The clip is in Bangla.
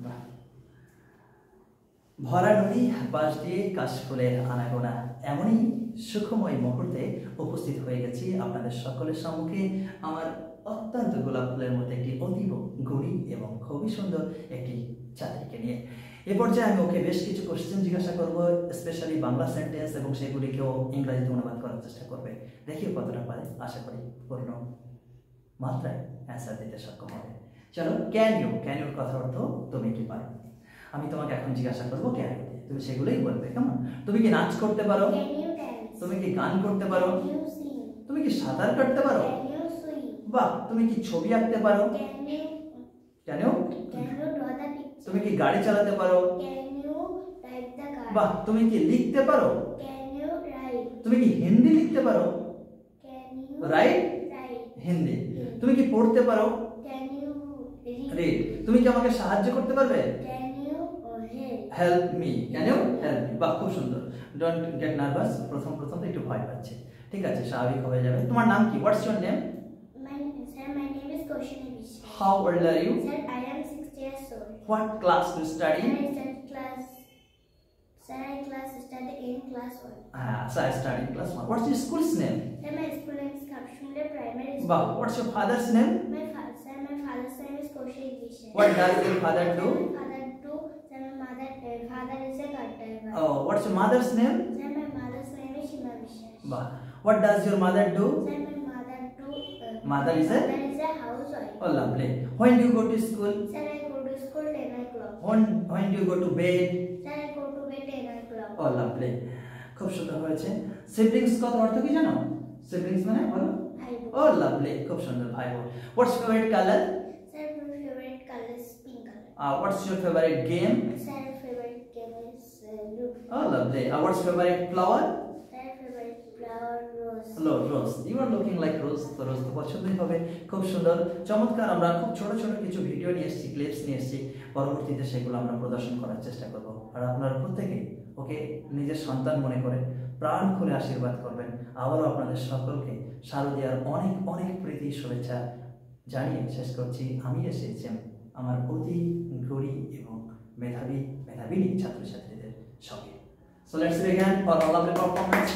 বাহ। ভরা নদী পাশ দিয়ে কাশফুলের আনাগোনা এমনই সুখময় মুহূর্তে উপস্থিত হয়ে গেছি আপনাদের সকলের সম্মুখে আমার অত্যন্ত গোলাপ ফুলের মধ্যে একটি অতীব গুণী এবং খুবই সুন্দর একটি ছাত্রীকে নিয়ে। এ পর্যায়ে আমি ওকে বেশ কিছু কোশ্চেন জিজ্ঞাসা করবো, স্পেশালি বাংলা সেন্টেন্স, এবং সেগুলিকেও ইংরেজিতে অনুবাদ করার চেষ্টা করবে। দেখি কতটা পারে, আশা করি পূর্ণ মাত্রায় অ্যান্সার দিতে সক্ষম হবে। চলো, ক্যান ইউর কথার অর্থ তুমি কি পারো। আমি তোমাকে এখন জিজ্ঞাসা করবো ক্যান ইউ, তুমি সেগুলোই বলবে। কেমন? তুমি কি নাচ করতে পারো? তুমি কি গান করতে পারো? তুমি কি সাঁতার কাটতে পারো? বাহ। তুমি কি ছবি আঁকতে পারো? Can you. তুমি কি গাড়ি চালাতে পারো? বাহ। তুমি কি লিখতে পারো? তুমি কি হিন্দি লিখতে পারো? রাইট হিন্দি। তুমি কি পড়তে পারো? রিড। তুমি কি আমাকে সাহায্য করতে পারবে? Help me. Can you help me. বাহ, খুব সুন্দর। Don't get nervous. প্রথম তো একটু ভয় পাচ্ছে, ঠিক আছে, স্বাভাবিক হয়ে যাবে। তোমার নাম কি? What's your name? Sir, my name is Kaushini Vishwa. How old are you? Sir, I am 6 years old. What class do you study? Sir, I study in class 1. So I study in class 1. What's your school's name? Sir, my school name is Kapshmule Primary School. Bah, what's your father's name? My father's name is Kaushini Vishwa. What does your father do? Father is a car driver. Oh, what's your mother's name? Sir, my mother's name is Shima Vishwa. Bah, what does your mother do? Sir, my Mother is a housewife. Oh, lovely. When do you go to school? Sir, I go to school 10 o'clock. When do you go to bed? Sir, I go to bed 10 o'clock. Oh, lovely. খুব সুন্দর হয়েছে। সিবলিংস কত অর্থ কি জানো? সিবলিংস মানে বলো? ভাই বোন। Oh, lovely. খুব সুন্দর, ভাই বোন। What's your favorite color? Sir, my favorite color is pink color. What's your favorite game? Sir, favorite game is blue. Oh, lovely. What's your favorite flower? Sir, favorite flower rose. Rose. You are looking like rose. তো রোজ তো পছন্দই হবে। খুব সুন্দর, চমৎকার। আমরা খুব ছোট ছোট কিছু ভিডিও নিয়ে এসেছি, ক্লিপস নিয়ে এসেছি। পরবর্তীতে সেগুলো আমরা প্রদর্শন করার চেষ্টা করব। আর আপনারা প্রত্যেকে ওকে নিজের সন্তান মনে করে প্রাণ খুলে আশীর্বাদ করবেন। আবারও আপনাদের সকলকে শারদীয়ার অনেক অনেক প্রীতি শুভেচ্ছা জানিয়ে শেষ করছি। আমি এসেছি আমার অতি গরী এবং মেধাবী ছাত্রছাত্রীদের সঙ্গে। So let's begin for all of the performance.